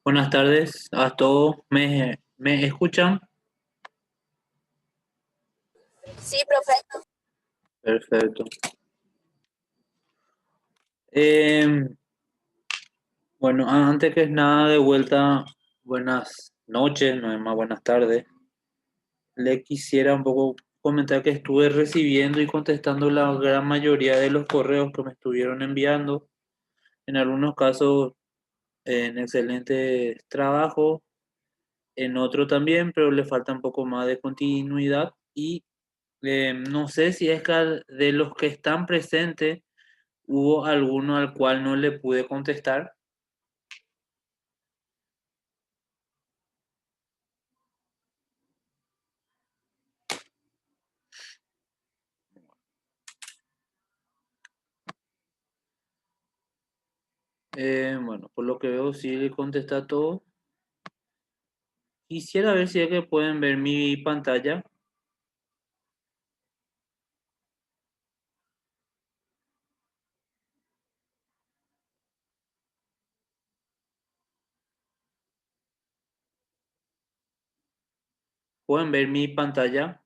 Buenas tardes a todos. ¿Me escuchan? Sí, profe. Perfecto. Eh, bueno, antes que nada, de vuelta, buenas noches, no es más buenas tardes. Le quisiera un poco comentar que estuve recibiendo y contestando la gran mayoría de los correos que me estuvieron enviando. En algunos casos, en excelente trabajo, en otro también, pero le falta un poco más de continuidad y no sé si es que de los que están presentes hubo alguno al cual no le pude contestar. Bueno, por lo que veo sí le contesta a todo. Quisiera ver si es que pueden ver mi pantalla. ¿Pueden ver mi pantalla?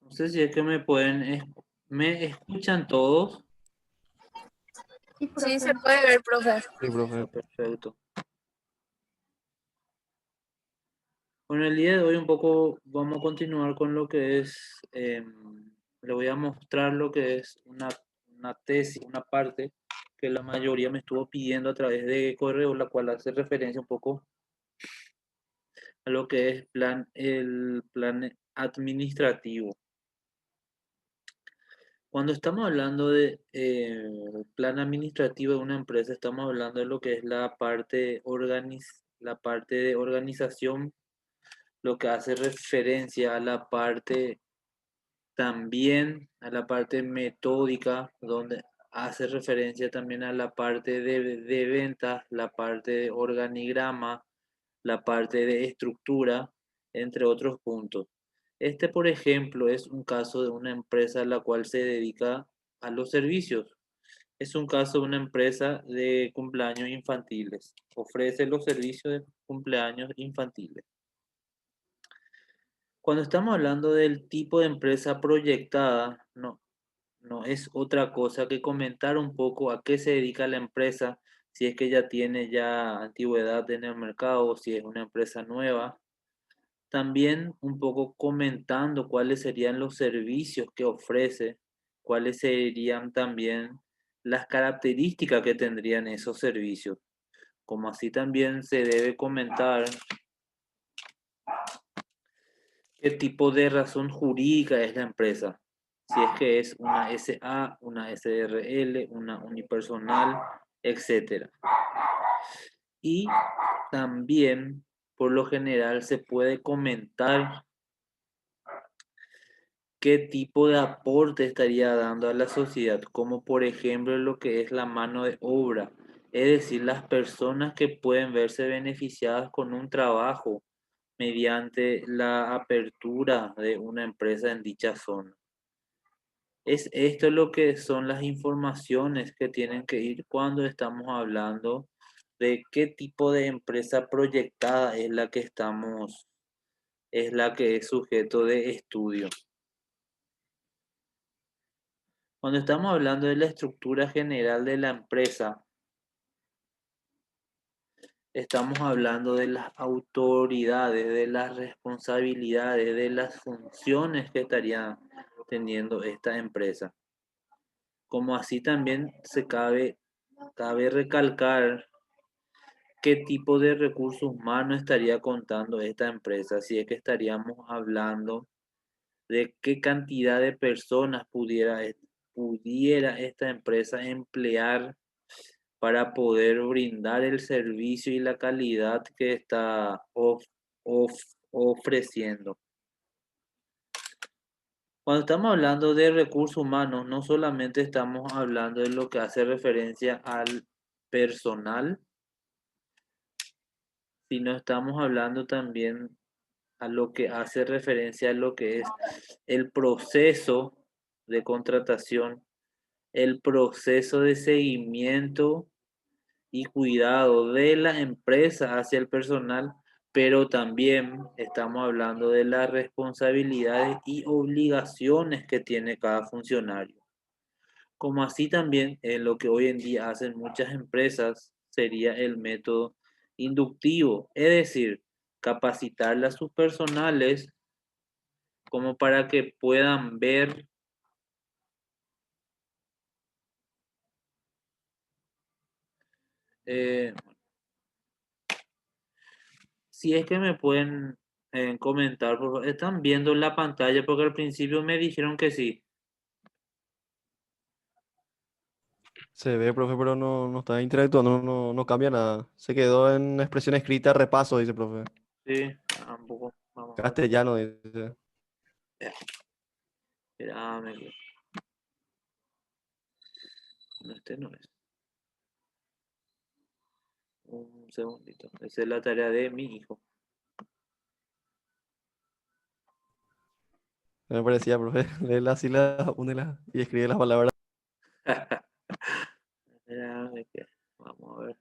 No sé si es que ¿me escuchan todos? Sí, se puede ver, profe. Sí, profe, perfecto. Bueno, el día de hoy un poco vamos a continuar con lo que es, le voy a mostrar lo que es una tesis, una parte que la mayoría me estuvo pidiendo a través de correo, la cual hace referencia un poco a lo que es el plan administrativo. Cuando estamos hablando de plan administrativo de una empresa, estamos hablando de lo que es la parte de organización, lo que hace referencia a la parte también, a la parte metódica, donde hace referencia también a la parte de ventas, la parte de organigrama, la parte de estructura, entre otros puntos. Este, por ejemplo, es un caso de una empresa a la cual se dedica a los servicios. Es un caso de una empresa de cumpleaños infantiles. Ofrece los servicios de cumpleaños infantiles. Cuando estamos hablando del tipo de empresa proyectada, no es otra cosa que comentar un poco a qué se dedica la empresa, si es que ya tiene ya antigüedad en el mercado o si es una empresa nueva. También un poco comentando cuáles serían los servicios que ofrece, cuáles serían también las características que tendrían esos servicios. Como así también se debe comentar qué tipo de razón jurídica es la empresa. Si es que es una SA, una SRL, una unipersonal, etcétera. Y también, por lo general, se puede comentar qué tipo de aporte estaría dando a la sociedad, como por ejemplo lo que es la mano de obra, es decir, las personas que pueden verse beneficiadas con un trabajo mediante la apertura de una empresa en dicha zona. Es esto lo que son las informaciones que tienen que ir cuando estamos hablando de qué tipo de empresa proyectada es la que es la que es sujeto de estudio. Cuando estamos hablando de la estructura general de la empresa, estamos hablando de las autoridades, de las responsabilidades, de las funciones que estaría teniendo esta empresa. Como así también cabe recalcar qué tipo de recursos humanos estaría contando esta empresa, si es que estaríamos hablando de qué cantidad de personas pudiera esta empresa emplear para poder brindar el servicio y la calidad que está ofreciendo. Cuando estamos hablando de recursos humanos, no solamente estamos hablando de lo que hace referencia al personal, sino estamos hablando también a lo que hace referencia a lo que es el proceso de contratación, el proceso de seguimiento y cuidado de la empresa hacia el personal, pero también estamos hablando de las responsabilidades y obligaciones que tiene cada funcionario. Como así también lo que hoy en día hacen muchas empresas sería el método inductivo, es decir, capacitarle a sus personales como para que puedan ver eh, si es que me pueden comentar, por favor. Están viendo la pantalla porque al principio me dijeron que sí. Se ve, profe, pero no está interactuando, no cambia nada. Se quedó en expresión escrita, repaso, dice, profe. Sí, tampoco. Vamos a ver. Castellano, dice. Espérame, no, este no es. Un segundito. Esa es la tarea de mi hijo. Me parecía, profe. Léela así, únela y escribe las palabras. Espérame que vamos a ver.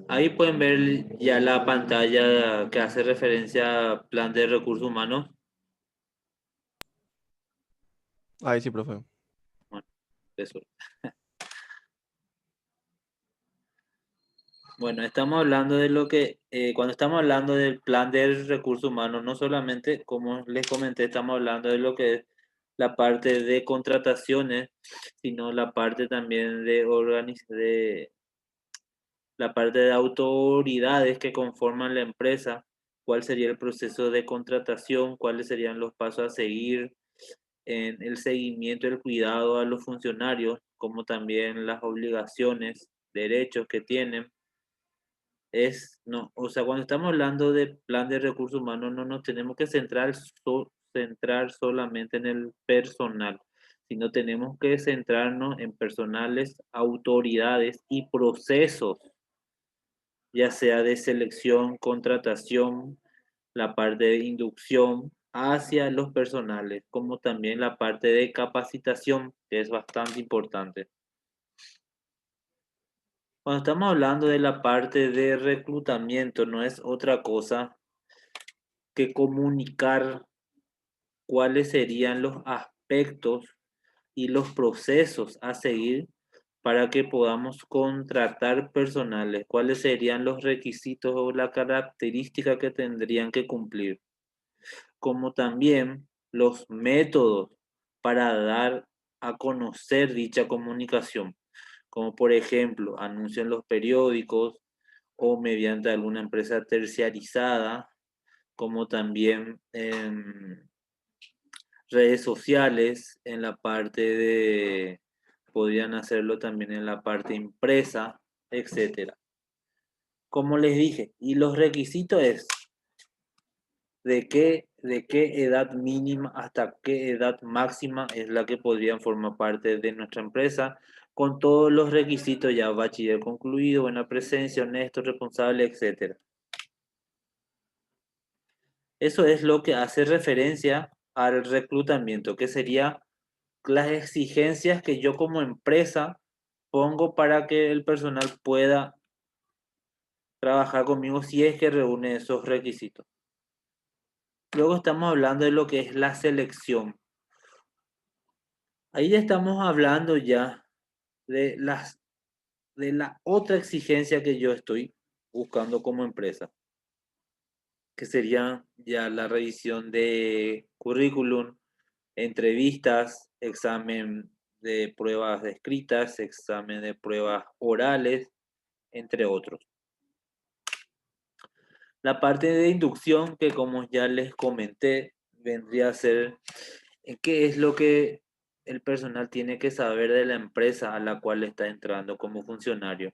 Ahí pueden ver ya la pantalla que hace referencia a plan de recursos humanos. Ahí sí, profe. Bueno, eso. Bueno, estamos hablando de lo que, cuando estamos hablando del plan de recursos humanos, no solamente, como les comenté, estamos hablando de lo que es la parte de contrataciones, sino la parte también de la parte de autoridades que conforman la empresa, cuál sería el proceso de contratación, cuáles serían los pasos a seguir en el seguimiento y el cuidado a los funcionarios, como también las obligaciones, derechos que tienen. No, o sea, cuando estamos hablando de plan de recursos humanos, no nos tenemos que centrar solamente en el personal, sino tenemos que centrarnos en personales, autoridades y procesos, ya sea de selección, contratación, la parte de inducción hacia los personales, como también la parte de capacitación, que es bastante importante. Cuando estamos hablando de la parte de reclutamiento, no es otra cosa que comunicar cuáles serían los aspectos y los procesos a seguir para que podamos contratar personales, cuáles serían los requisitos o la característica que tendrían que cumplir, como también los métodos para dar a conocer dicha comunicación, como por ejemplo anuncios en los periódicos o mediante alguna empresa terciarizada, como también en redes sociales, en la parte de, podrían hacerlo también en la parte impresa, etcétera. Como les dije, y los requisitos es de que de qué edad mínima hasta qué edad máxima es la que podrían formar parte de nuestra empresa, con todos los requisitos ya, bachiller concluido, buena presencia, honesto, responsable, etcétera. Eso es lo que hace referencia al reclutamiento, que sería las exigencias que yo como empresa pongo para que el personal pueda trabajar conmigo si es que reúne esos requisitos. Luego estamos hablando de lo que es la selección. Ahí ya estamos hablando ya de la otra exigencia que yo estoy buscando como empresa, que sería ya la revisión de currículum, entrevistas, examen de pruebas escritas, examen de pruebas orales, entre otros. La parte de inducción, que como ya les comenté, vendría a ser qué es lo que el personal tiene que saber de la empresa a la cual está entrando como funcionario.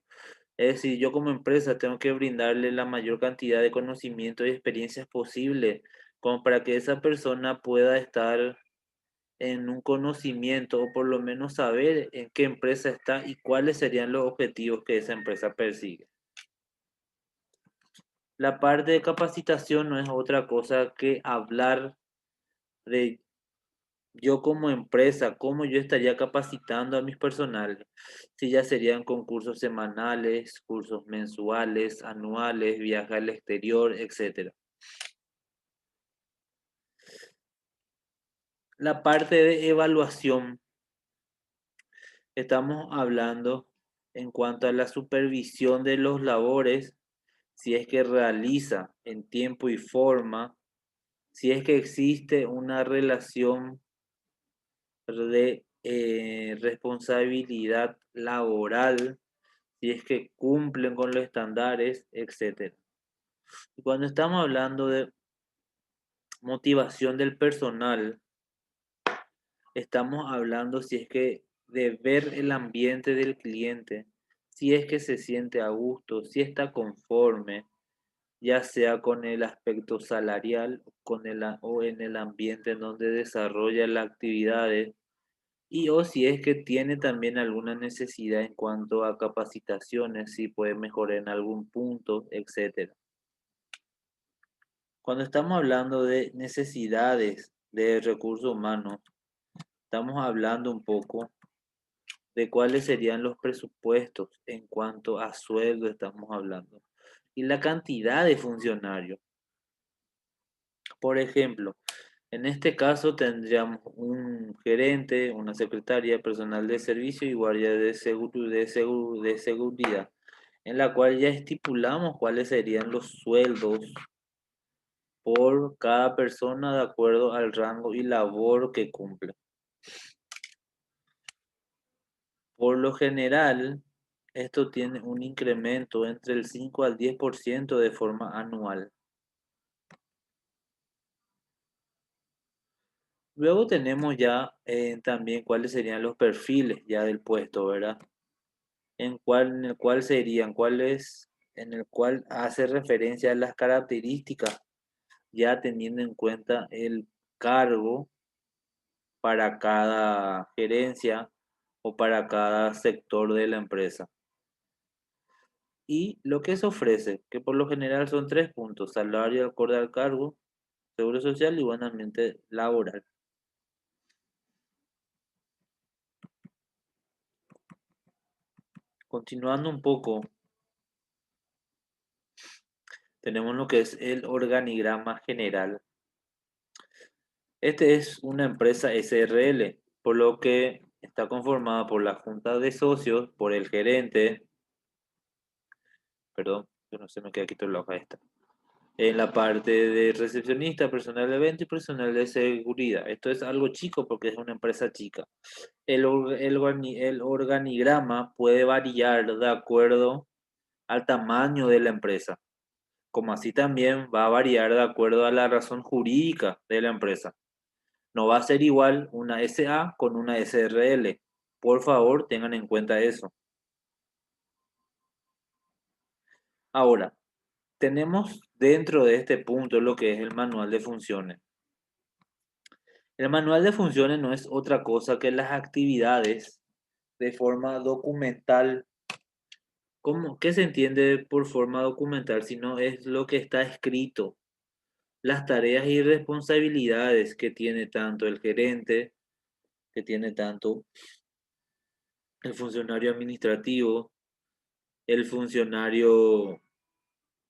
Es decir, yo como empresa tengo que brindarle la mayor cantidad de conocimiento y experiencias posible como para que esa persona pueda estar en un conocimiento o por lo menos saber en qué empresa está y cuáles serían los objetivos que esa empresa persigue. La parte de capacitación no es otra cosa que hablar de yo como empresa, cómo yo estaría capacitando a mis personales, si ya serían concursos semanales, cursos mensuales, anuales, viajes al exterior, etcétera. La parte de evaluación, estamos hablando en cuanto a la supervisión de los labores, si es que realiza en tiempo y forma, si es que existe una relación de responsabilidad laboral, si es que cumplen con los estándares, etcétera. Y cuando estamos hablando de motivación del personal, estamos hablando si es que de ver el ambiente del cliente, si es que se siente a gusto, si está conforme, ya sea con el aspecto salarial o en el ambiente en donde desarrolla las actividades, y o si es que tiene también alguna necesidad en cuanto a capacitaciones, si puede mejorar en algún punto, etcétera. Cuando estamos hablando de necesidades de recursos humanos, estamos hablando un poco de cuáles serían los presupuestos en cuanto a sueldo estamos hablando y la cantidad de funcionarios. Por ejemplo, en este caso tendríamos un gerente, una secretaria, personal de servicio y guardia de seguridad, en la cual ya estipulamos cuáles serían los sueldos por cada persona de acuerdo al rango y labor que cumple. Por lo general, esto tiene un incremento entre el 5 al 10% de forma anual. Luego tenemos ya también cuáles serían los perfiles ya del puesto, ¿verdad? En el cual serían, en el cual hace referencia a las características, ya teniendo en cuenta el cargo para cada gerencia o para cada sector de la empresa. Y lo que se ofrece, que por lo general son 3 puntos: salario acorde al cargo, seguro social y buen ambiente laboral. Continuando un poco, tenemos lo que es el organigrama general. Este es una empresa SRL, por lo que está conformada por la junta de socios, por el gerente, perdón, que no se me queda quito la hoja esta, en la parte de recepcionista, personal de venta y personal de seguridad. Esto es algo chico porque es una empresa chica. El organigrama puede variar de acuerdo al tamaño de la empresa, como así también va a variar de acuerdo a la razón jurídica de la empresa. No va a ser igual una SA con una SRL. Por favor, tengan en cuenta eso. Ahora, tenemos dentro de este punto lo que es el manual de funciones. El manual de funciones no es otra cosa que las actividades de forma documental. ¿Cómo? ¿Qué se entiende por forma documental? Si no es lo que está escrito, las tareas y responsabilidades que tiene tanto el gerente, que tiene tanto el funcionario administrativo, el funcionario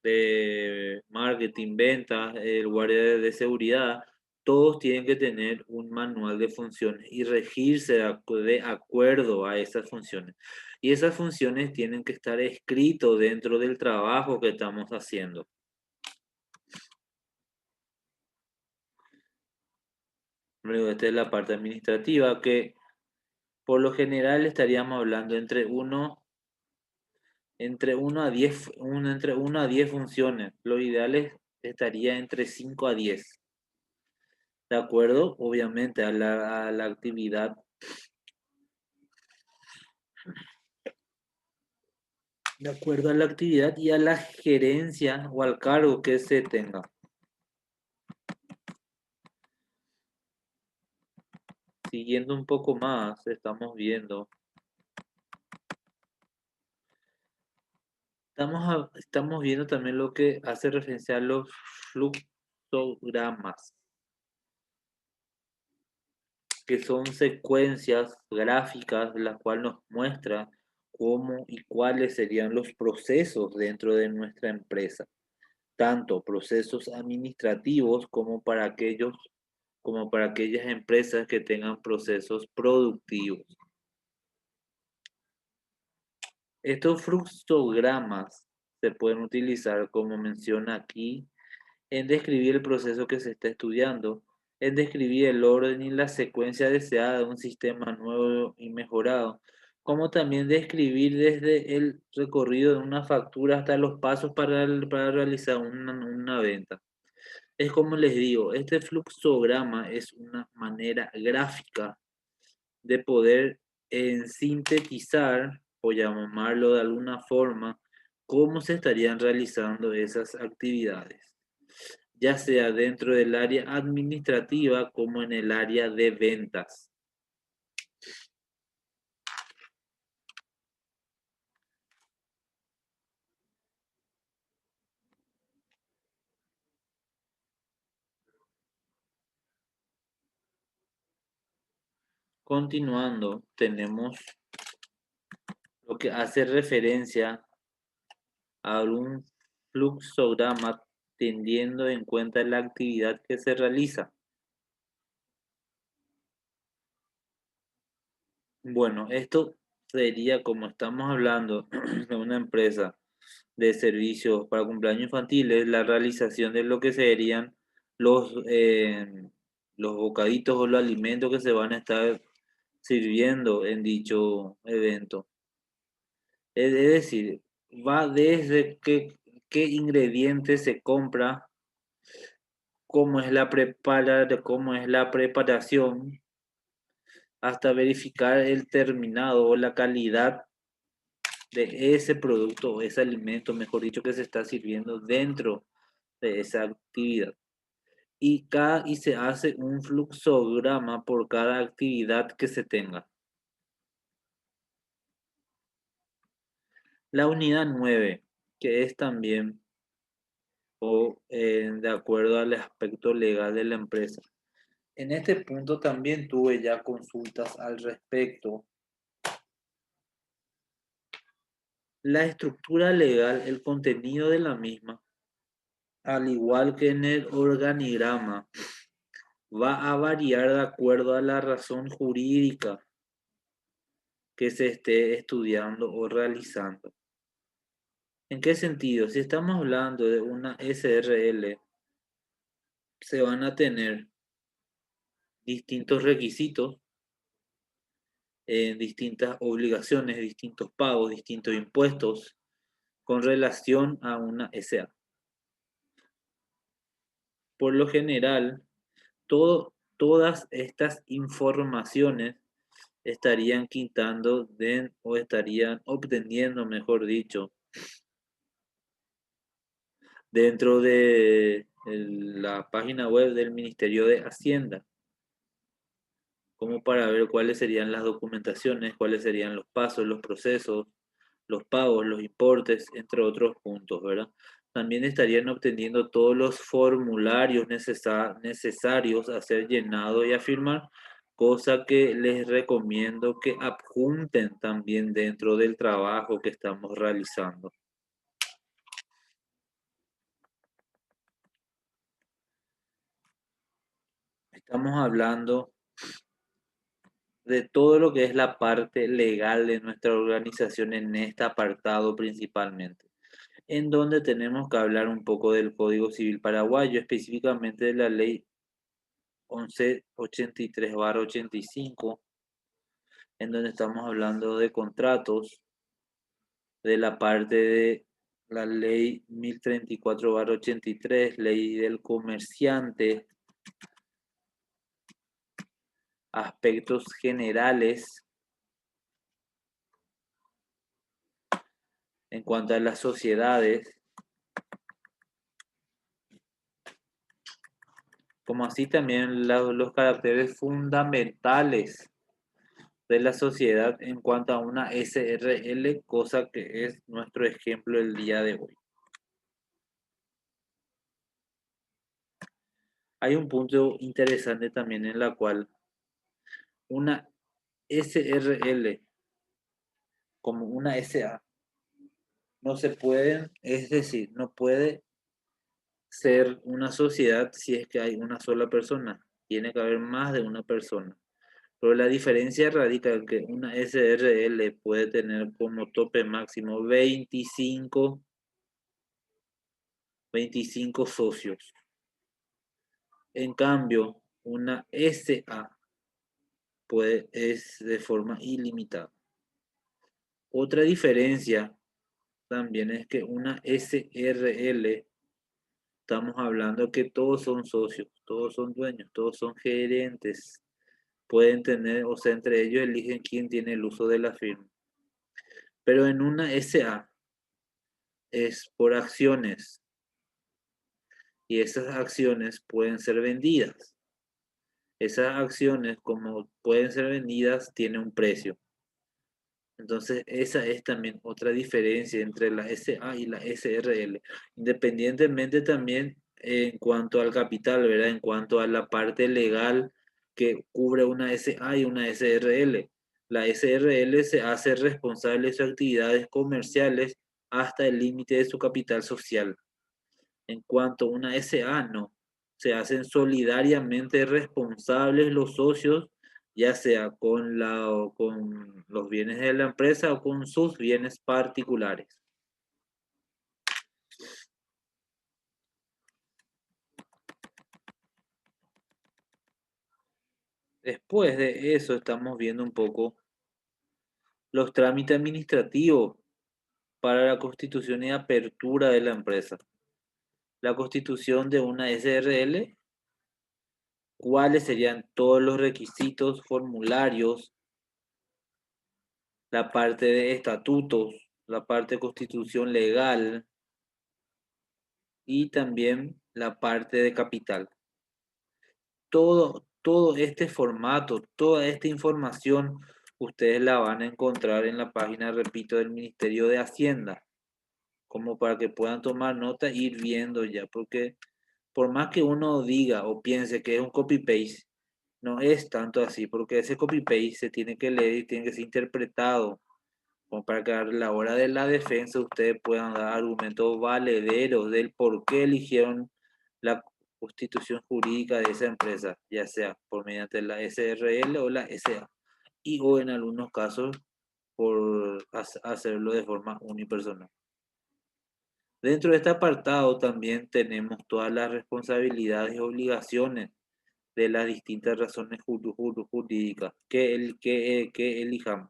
de marketing, ventas, el guardia de seguridad, todos tienen que tener un manual de funciones y regirse de acuerdo a esas funciones. Y esas funciones tienen que estar escritos dentro del trabajo que estamos haciendo. Luego, esta es la parte administrativa que por lo general estaríamos hablando entre 1 a 10 funciones. Lo ideal estaría entre 5 a 10. De acuerdo, obviamente, a la actividad, de acuerdo a la actividad y a la gerencia o al cargo que se tenga. Siguiendo un poco más, estamos viendo también lo que hace referencia a los fluxogramas, que son secuencias gráficas, las cuales nos muestran cómo y cuáles serían los procesos dentro de nuestra empresa, tanto procesos administrativos como para aquellas empresas que tengan procesos productivos. Estos fluxogramas se pueden utilizar, como menciona aquí, en describir el proceso que se está estudiando, en describir el orden y la secuencia deseada de un sistema nuevo y mejorado, como también describir desde el recorrido de una factura hasta los pasos para realizar una venta. Es como les digo, este fluxograma es una manera gráfica de poder sintetizar, o llamarlo de alguna forma, cómo se estarían realizando esas actividades, ya sea dentro del área administrativa como en el área de ventas. Continuando, tenemos lo que hace referencia a un fluxograma teniendo en cuenta la actividad que se realiza. Bueno, esto sería como estamos hablando de una empresa de servicios para cumpleaños infantiles, la realización de lo que serían los, eh, los bocaditos o los alimentos que se van a estar sirviendo en dicho evento. Es decir, va desde qué ingredientes se compra, cómo es la preparación, hasta verificar el terminado o la calidad de ese producto o ese alimento, mejor dicho, que se está sirviendo dentro de esa actividad. Y se hace un fluxograma por cada actividad que se tenga. La unidad 9, que es también de acuerdo al aspecto legal de la empresa. En este punto también tuve ya consultas al respecto. La estructura legal, el contenido de la misma, al igual que en el organigrama, va a variar de acuerdo a la razón jurídica que se esté estudiando o realizando. ¿En qué sentido? Si estamos hablando de una SRL, se van a tener distintos requisitos, distintas obligaciones, distintos pagos, distintos impuestos con relación a una SA. Por lo general, todas estas informaciones estarían quitando o estarían obteniendo, mejor dicho, dentro de la página web del Ministerio de Hacienda. como para ver cuáles serían las documentaciones, cuáles serían los pasos, los procesos, los pagos, los importes, entre otros puntos, ¿verdad? También estarían obteniendo todos los formularios necesarios a ser llenados y a firmar, cosa que les recomiendo que adjunten también dentro del trabajo que estamos realizando. Estamos hablando de todo lo que es la parte legal de nuestra organización en este apartado principalmente, en donde tenemos que hablar un poco del Código Civil paraguayo, específicamente de la ley 1183/85, en donde estamos hablando de contratos, de la parte de la ley 1034/83, ley del comerciante, aspectos generales en cuanto a las sociedades, como así también los caracteres fundamentales de la sociedad en cuanto a una SRL, cosa que es nuestro ejemplo el día de hoy. Hay un punto interesante también en la cual una SRL como una SA no se pueden, es decir, no puede ser una sociedad si es que hay una sola persona. Tiene que haber más de una persona. Pero la diferencia radica en que una SRL puede tener como tope máximo 25 socios. En cambio, una SA es de forma ilimitada. Otra diferencia también es que una SRL, estamos hablando que todos son socios, todos son dueños, todos son gerentes. Pueden tener, o sea, entre ellos eligen quién tiene el uso de la firma. Pero en una SA es por acciones y esas acciones pueden ser vendidas. Esas acciones, como pueden ser vendidas, tienen un precio. Entonces, esa es también otra diferencia entre la SA y la SRL. Independientemente también en cuanto al capital, ¿verdad? En cuanto a la parte legal que cubre una SA y una SRL. La SRL se hace responsable de sus actividades comerciales hasta el límite de su capital social. En cuanto a una SA, no. Se hacen solidariamente responsables los socios, ya sea con los bienes de la empresa o con sus bienes particulares. Después de eso estamos viendo un poco los trámites administrativos para la constitución y apertura de la empresa. La constitución de una SRL, cuáles serían todos los requisitos, formularios, la parte de estatutos, la parte de constitución legal y también la parte de capital. Todo este formato, toda esta información, ustedes la van a encontrar en la página, repito, del Ministerio de Hacienda, como para que puedan tomar nota e ir viendo ya, porque por más que uno diga o piense que es un copy-paste, no es tanto así, porque ese copy-paste se tiene que leer y tiene que ser interpretado, como para que a la hora de la defensa ustedes puedan dar argumentos valederos del por qué eligieron la constitución jurídica de esa empresa, ya sea por mediante la SRL o la SA, y o en algunos casos por hacerlo de forma unipersonal. Dentro de este apartado también tenemos todas las responsabilidades y obligaciones de las distintas razones jurídicas que elijamos,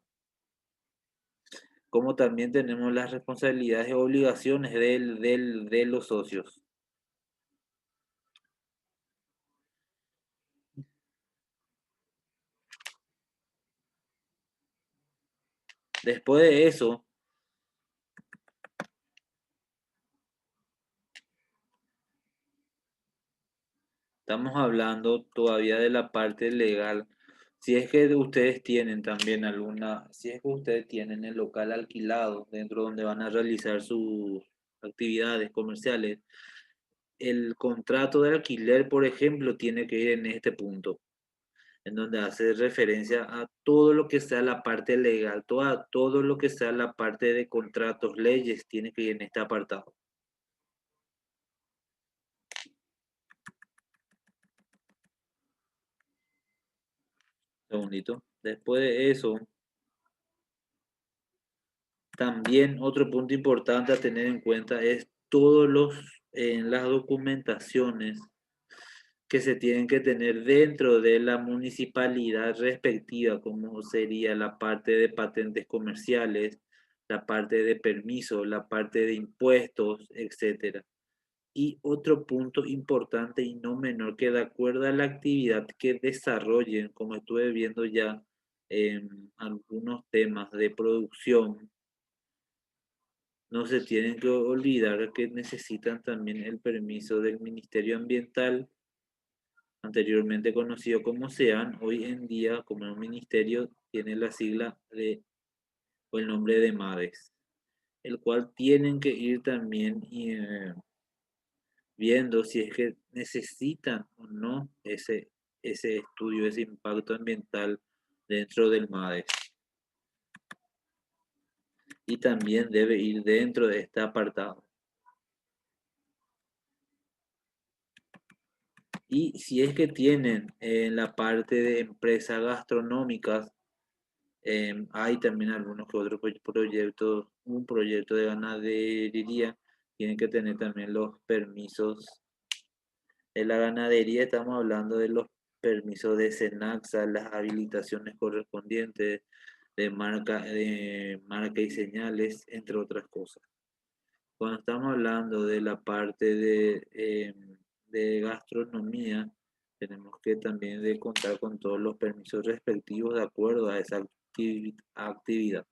como también tenemos las responsabilidades y obligaciones de los socios. Después de eso, estamos hablando todavía de la parte legal Si es que ustedes tienen también alguna, si es que ustedes tienen el local alquilado dentro donde van a realizar sus actividades comerciales, el contrato de alquiler, por ejemplo, tiene que ir en este punto, en donde hace referencia a todo lo que sea la parte legal, todo lo que sea la parte de contratos, leyes, tiene que ir en este apartado. Segundito. Después de eso, también otro punto importante a tener en cuenta es todos los en las documentaciones que se tienen que tener dentro de la municipalidad respectiva, como sería la parte de patentes comerciales, la parte de permisos, la parte de impuestos, etcétera. Y otro punto importante y no menor, que de acuerdo a la actividad que desarrollen, como estuve viendo ya en algunos temas de producción, no se tienen que olvidar que necesitan también el permiso del Ministerio Ambiental, anteriormente conocido como SEAN, hoy en día como un ministerio tiene la sigla de, o el nombre de MADES, el cual tienen que ir también viendo si es que necesitan o no ese estudio, ese impacto ambiental dentro del MADES. Y también debe ir dentro de este apartado. Y si es que tienen en la parte de empresas gastronómicas, hay también algunos que otros proyectos, un proyecto de ganadería, tienen que tener también los permisos. En la ganadería estamos hablando de los permisos de SENAXA, las habilitaciones correspondientes de marca y señales, entre otras cosas. Cuando estamos hablando de la parte de gastronomía, tenemos que también de contar con todos los permisos respectivos de acuerdo a esa actividad.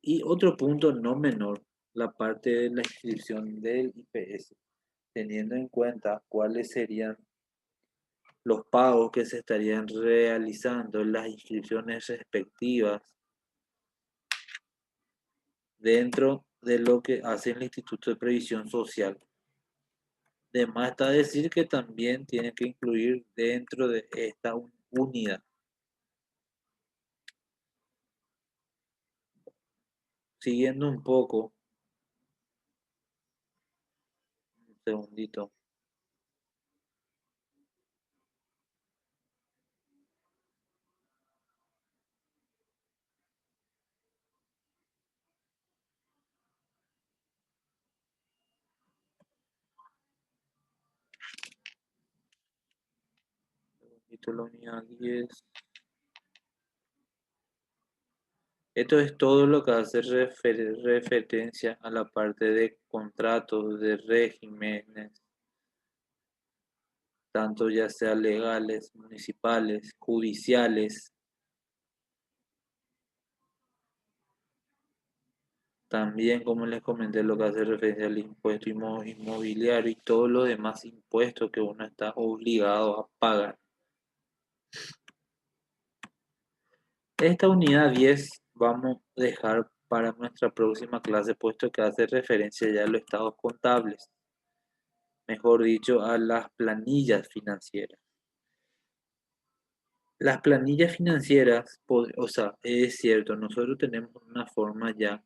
Y otro punto no menor, la parte de la inscripción del IPS, teniendo en cuenta cuáles serían los pagos que se estarían realizando, las inscripciones respectivas dentro de lo que hace el Instituto de Previsión Social. De más está decir que también tiene que incluir dentro de esta unidad. Siguiendo un poco, un segundito. La unidad 10. Esto es todo lo que hace referencia a la parte de contratos, de regímenes, tanto ya sea legales, municipales, judiciales, también como les comenté lo que hace referencia al impuesto inmobiliario y todos los demás impuestos que uno está obligado a pagar. Esta unidad 10 vamos a dejar para nuestra próxima clase, puesto que hace referencia ya a los estados contables, mejor dicho, a las planillas financieras. Las planillas financieras, o sea, es cierto, nosotros tenemos una forma ya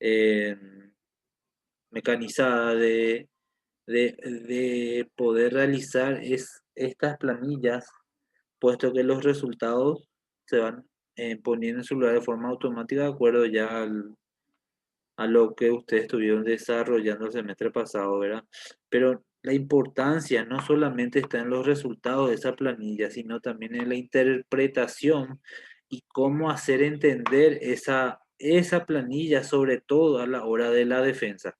eh, mecanizada de poder realizar estas planillas, puesto que los resultados se van poniendo en su lugar de forma automática de acuerdo ya a lo que ustedes estuvieron desarrollando el semestre pasado, ¿verdad? Pero la importancia no solamente está en los resultados de esa planilla, sino también en la interpretación y cómo hacer entender esa planilla, sobre todo a la hora de la defensa.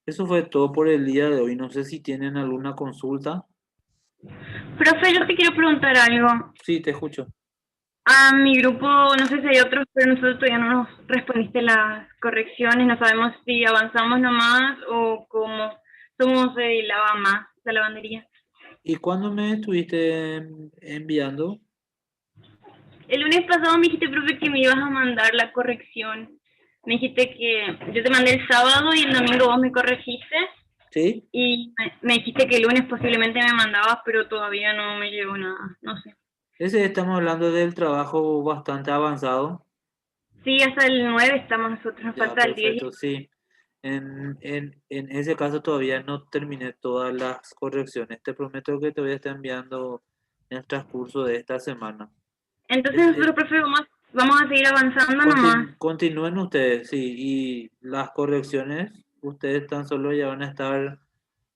Eso fue todo por el día de hoy. No sé si tienen alguna consulta. Profe, yo te quiero preguntar algo. Sí, te escucho. A mi grupo, no sé si hay otros, pero nosotros todavía no nos respondiste las correcciones, no sabemos si avanzamos nomás o cómo somos de la lavandería. ¿Y cuándo me estuviste enviando? El lunes pasado me dijiste, profe, que me ibas a mandar la corrección. Me dijiste que yo te mandé el sábado y el domingo vos me corregiste ¿Sí? y me dijiste que el lunes posiblemente me mandabas, pero todavía no me llegó nada, no sé. Ese estamos hablando del trabajo bastante avanzado. Sí, hasta el 9 estamos nosotros, nos Ya, falta el 10. perfecto, sí. En ese caso todavía no terminé todas las correcciones. Te prometo que te voy a estar enviando en el transcurso de esta semana. Entonces Es- nosotros, profe, vamos a seguir avanzando nomás. Continúen ustedes, sí, y las correcciones, ustedes tan solo ya van a estar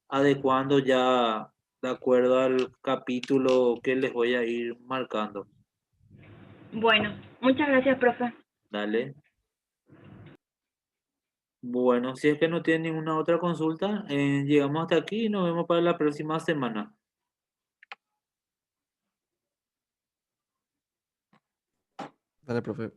adecuando ya de acuerdo al capítulo que les voy a ir marcando. Bueno, muchas gracias, profe. Dale. Bueno, si es que no tienen ninguna otra consulta, llegamos hasta aquí y nos vemos para la próxima semana. Dale, profe.